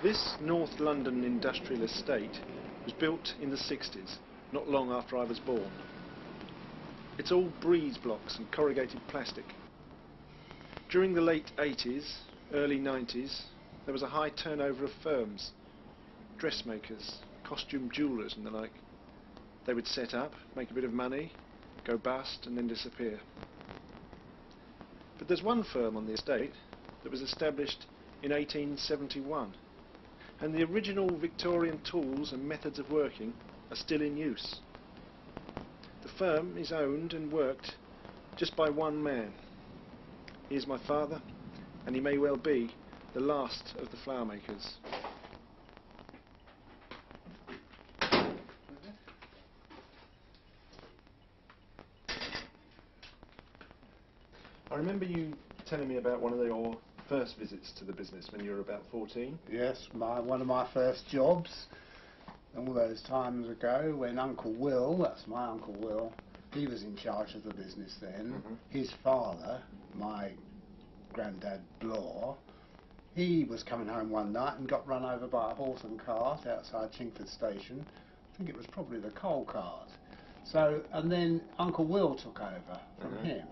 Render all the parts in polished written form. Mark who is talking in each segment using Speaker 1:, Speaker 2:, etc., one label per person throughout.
Speaker 1: This North London industrial estate was built in the 60s, not long after I was born. It's all breeze blocks and corrugated plastic. During the late 80s, early 90s, there was a high turnover of firms, dressmakers, costume jewellers and the like. They would set up, make a bit of money, go bust and then disappear. But there's one firm on the estate that was established in 1871, and the original Victorian tools and methods of working are still in use. The firm is owned and worked just by one man. He is my father, and he may well be the last of the Flowermakers. I remember you telling me about one of your first visits to the business when you were about 14.
Speaker 2: Yes, one of my first jobs, all those times ago, when Uncle Will, that's my Uncle Will, he was in charge of the business then. His father, my granddad Blore, he was coming home one night and got run over by a horse and cart outside Chingford Station. I think it was probably the coal cart. So, and then Uncle Will took over from him.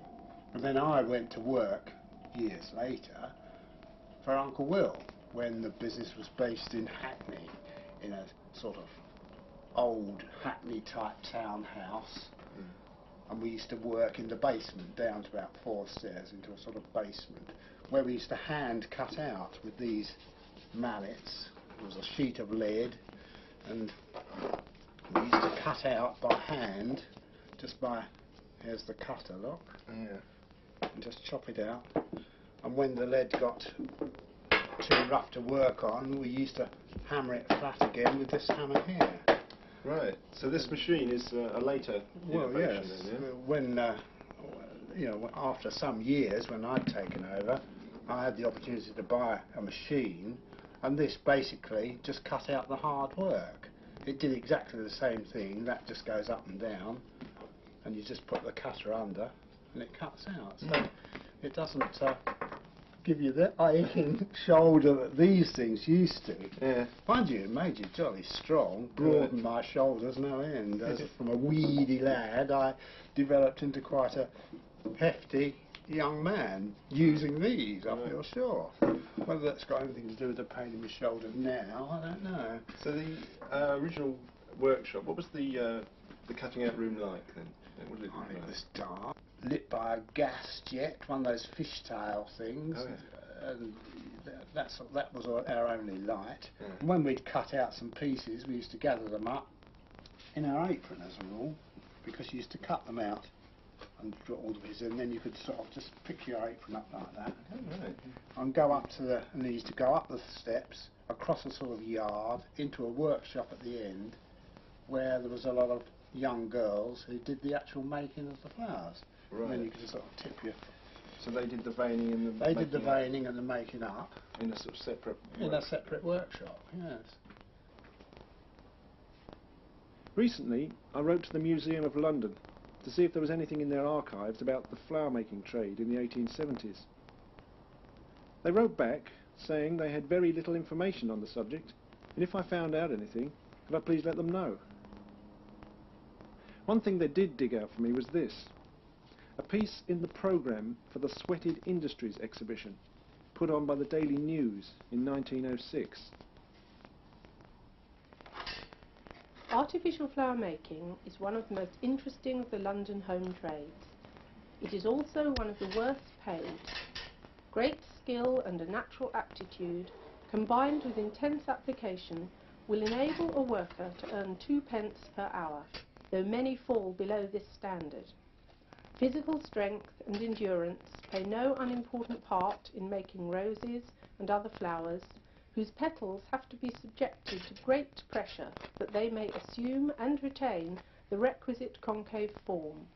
Speaker 2: And then I went to work years later for Uncle Will when the business was based in Hackney, in a sort of old Hackney type townhouse. And we used to work in the basement down to about 4 stairs into a sort of basement where we used to hand cut out with these mallets. There was a sheet of lead and we used to cut out by hand just by, here's the cutter, look. Yeah. And just chop it out, and when the lead got too rough to work on, we used to hammer it flat again with this hammer here.
Speaker 1: Right. So this machine is a later innovation,
Speaker 2: yes.
Speaker 1: then, yeah?
Speaker 2: When you know, after some years, when I'd taken over, I had the opportunity to buy a machine, and this basically just cut out the hard work. It did exactly the same thing. That just goes up and down, and you just put the cutter under and it cuts out. So it doesn't give you the aching shoulder that these things used to.
Speaker 1: Yeah.
Speaker 2: Mind you, it made you jolly strong, broadened my shoulders no end. From a weedy lad, I developed into quite a hefty young man using these, I feel sure. Whether that's got anything to do with the pain in my shoulder now, I don't know.
Speaker 1: So the original workshop, what was the cutting out room like then? What did it look like?
Speaker 2: It was dark, lit by a gas jet, one of those fishtail things.
Speaker 1: Oh, yeah.
Speaker 2: And that was our only light. Yeah. And when we'd cut out some pieces, we used to gather them up in our apron as a rule, because you used to cut them out and drop all the pieces, and then you could sort of just pick your apron up like that.
Speaker 1: Oh, right.
Speaker 2: And go up to and you used to go up the steps, across a sort of yard, into a workshop at the end, where there was a lot of young girls who did the actual making of the flowers. Right. And then you could just sort of tip your...
Speaker 1: So they did the veining and the...
Speaker 2: They did the veining and the making up.
Speaker 1: In a sort of separate...
Speaker 2: In a separate workshop, yes.
Speaker 1: Recently, I wrote to the Museum of London to see if there was anything in their archives about the flower making trade in the 1870s. They wrote back saying they had very little information on the subject, and if I found out anything, could I please let them know. One thing they did dig out for me was this: a piece in the programme for the Sweated Industries exhibition, put on by the Daily News in 1906.
Speaker 3: Artificial flower making is one of the most interesting of the London home trades. It is also one of the worst paid. Great skill and a natural aptitude, combined with intense application, will enable a worker to earn 2d per hour, though many fall below this standard. Physical strength and endurance play no unimportant part in making roses and other flowers, whose petals have to be subjected to great pressure that they may assume and retain the requisite concave form.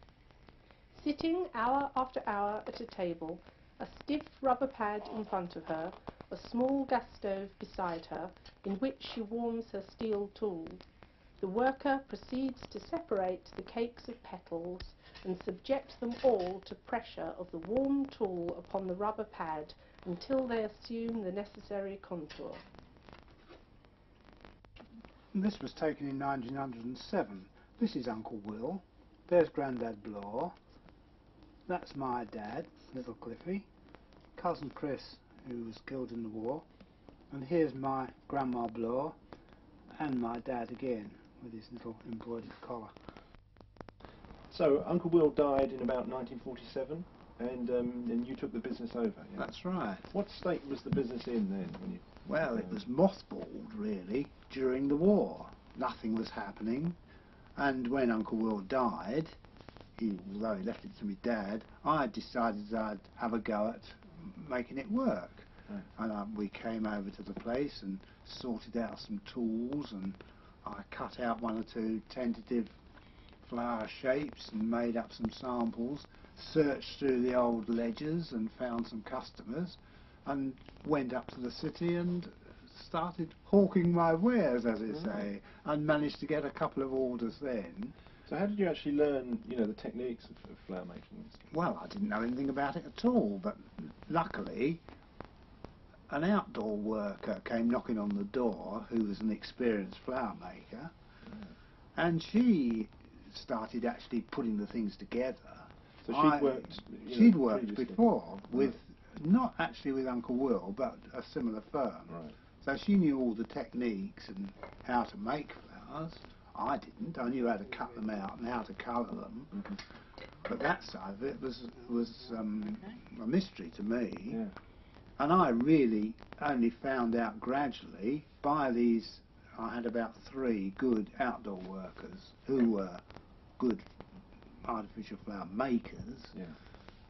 Speaker 3: Sitting hour after hour at a table, a stiff rubber pad in front of her, a small gas stove beside her, in which she warms her steel tool, the worker proceeds to separate the cakes of petals and subject them all to pressure of the warm tool upon the rubber pad until they assume the necessary contour.
Speaker 2: This was taken in 1907. This is Uncle Will. There's Grandad Blore. That's my dad, little Cliffy. Cousin Chris, who was killed in the war. And here's my Grandma Blore and my dad again with his little embroidered collar.
Speaker 1: So Uncle Will died in about 1947, and you took the business over. Yeah?
Speaker 2: That's right.
Speaker 1: What state was the business in then? When you
Speaker 2: Well, it was mothballed really during the war. Nothing was happening, and when Uncle Will died, although he left it to my dad, I decided I'd have a go at making it work.
Speaker 1: Right.
Speaker 2: And we came over to the place and sorted out some tools, and I cut out one or two tentative flower shapes and made up some samples, searched through the old ledgers and found some customers, and went up to the city and started hawking my wares, as they say, and managed to get a couple of orders then.
Speaker 1: So how did you actually learn, the techniques of flower making?
Speaker 2: Well, I didn't know anything about it at all, but luckily an outdoor worker came knocking on the door who was an experienced flower maker, and she started actually putting the things together.
Speaker 1: So she'd worked.
Speaker 2: She'd worked
Speaker 1: previously
Speaker 2: before with, not actually with Uncle Will, but a similar firm.
Speaker 1: Right.
Speaker 2: So she knew all the techniques and how to make flowers. I didn't. I knew how to cut them out and how to colour them.
Speaker 1: Mm-hmm.
Speaker 2: But that side of it was a mystery to me.
Speaker 1: Yeah.
Speaker 2: And I really only found out gradually by these. I had about 3 good outdoor workers who were good artificial flower makers,
Speaker 1: Yeah.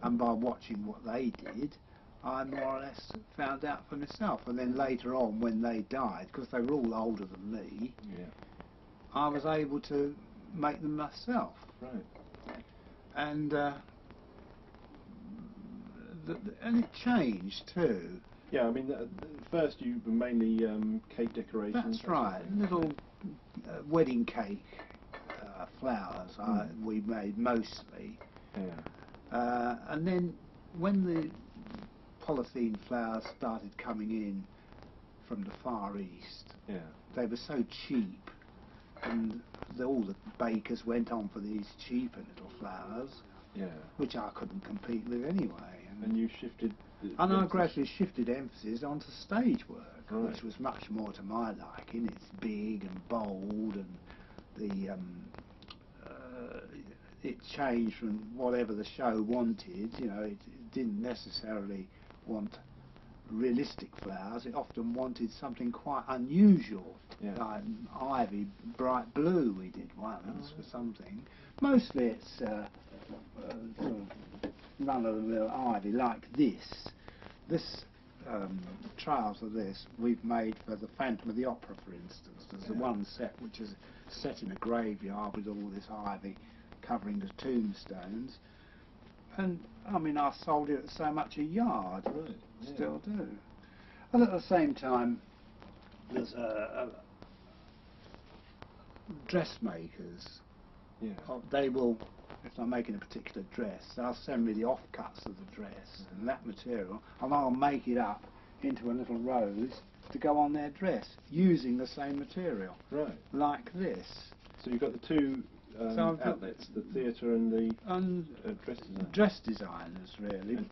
Speaker 2: and by watching what they did, I more or less found out for myself. And then later on, when they died, because they were all older than me,
Speaker 1: Yeah.
Speaker 2: I was able to make them myself.
Speaker 1: Right.
Speaker 2: And and it changed too.
Speaker 1: Yeah, I mean, first you were mainly cake decorations.
Speaker 2: That's right, little wedding cake flowers we made mostly.
Speaker 1: Yeah.
Speaker 2: And then when the polythene flowers started coming in from the Far East,
Speaker 1: Yeah.
Speaker 2: they were so cheap, and all the bakers went on for these cheaper little flowers,
Speaker 1: Yeah.
Speaker 2: which I couldn't compete with anyway.
Speaker 1: And you shifted.
Speaker 2: And I gradually shifted emphasis onto stage work,
Speaker 1: Right.
Speaker 2: which was much more to my liking. It's big and bold, and the it changed from whatever the show wanted. It didn't necessarily want realistic flowers. It often wanted something quite unusual,
Speaker 1: Yeah.
Speaker 2: like ivy, bright blue. We did once for something. Mostly it's sort of run-of-the-mill ivy like this. This trials of this we've made for the Phantom of the Opera, for instance. There's the one set which is set in a graveyard with all this ivy covering the tombstones, and I mean I sold it at so much a yard.
Speaker 1: Right. Yeah.
Speaker 2: Still do. And at the same time, there's dressmakers.
Speaker 1: Yeah.
Speaker 2: They will, if I'm making a particular dress, they'll send me the offcuts of the dress and that material, and I'll make it up into a little rose to go on their dress using the same material.
Speaker 1: Right.
Speaker 2: Like this.
Speaker 1: So you've got the two
Speaker 2: So I've got
Speaker 1: outlets, the theatre and the
Speaker 2: And
Speaker 1: dress design.
Speaker 2: dress designers, really.
Speaker 1: And